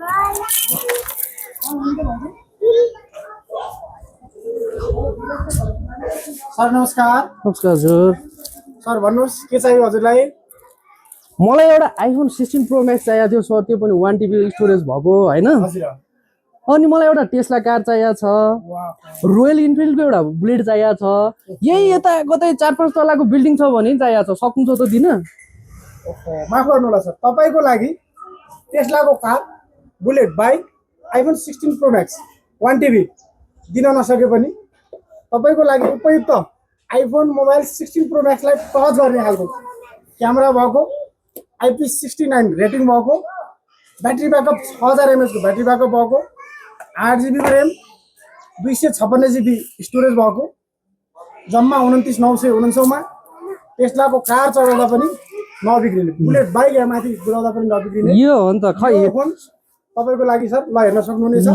Sir नमस्कार। नमस्कार हजुर। सर भन्नुहोस् के चाहियो हजुरलाई? मलाई एउटा आइफोन 16 प्रो मैक्स चाहिएको थियो सर, त्यो पनि 1 TB स्टोरेज भएको हैन। हजुर। अनि मलाई एउटा टेस्ला कार चाहिएको छ, रोयल इनफिल्डको एउटा बुलेट चाहिएको छ, यही यता कतै 4-5 तलाको बिल्डिङ छ भने चाहिएको छ, सक्नुहुन्छ त दिन? ओहो माफ गर्नु होला सर, तपाईको लागि टेस्लाको car, bullet bike, iPhone 16 pro max 1 TB दिन नसके पनि तपाईको लागि उपयुक्त आइफोन मोबाइल 16 प्रो मैक्सलाई टच गर्ने खालको क्यामेरा भएको, IP69 रेटिङ भएको, ब्याट्री ब्याकअप 6000 mAh को ब्याट्री ब्याकअप भएको, 8 GB को ऱ्याम, 256 GB स्टोरेज भएको, जम्मा 29,999 मा टेस्लाको कार चलाउँदा पनि नबिग्रिने, बुलेट बाइक या माथि बुलाउँदा पनि नबिग्रिने यो हो नि त। खै यो फोन तपाईको लागि सर। ल हेर्न सक्नुहुनेछ।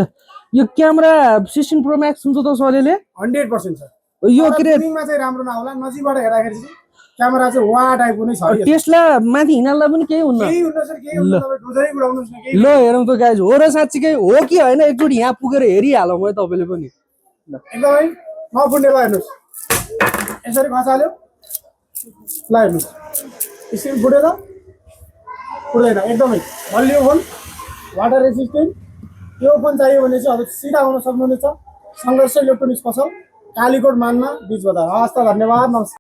यो क्यामेरा 16 प्रो मैक्स हुन्छ त सरले? 100% सर। यो के रे मा चाहिँ राम्रो नहोला, नजिकबाट हेर्दाखेरि चाहिँ क्यामेरा चाहिँ वा टाइपको नै छ। टेस्ला माथि हिँड्दा पनि केही हुन्न। केही हुन्न सर, केही हुन्न। तपाईं डोजरै उडाउनुस् न केही। ल हेरौँ त गाइज, हो र साँच्चीकै हो कि हैन? एकचोटि यहाँ पुगेर हेरिहालौँ है तपाईले पनि। एकदमै नफुट्ने। ल हेर्नुस्, यसरी खसाल्यो। ल हेर्नुस्, स्क्रिन फुट्यो त? फुट्दैन। एकदमै बलियो फोन, वाटर रेसिस्टेन्ट। यो फोन चाहियो भने चाहिँ अब सिधा आउन सक्नुहुनेछ सङ्घर्ष इलेक्ट्रोनिक्स पसल, कालीकोट मानमा, बीच बजार। हस् त, धन्यवाद, नमस्कार।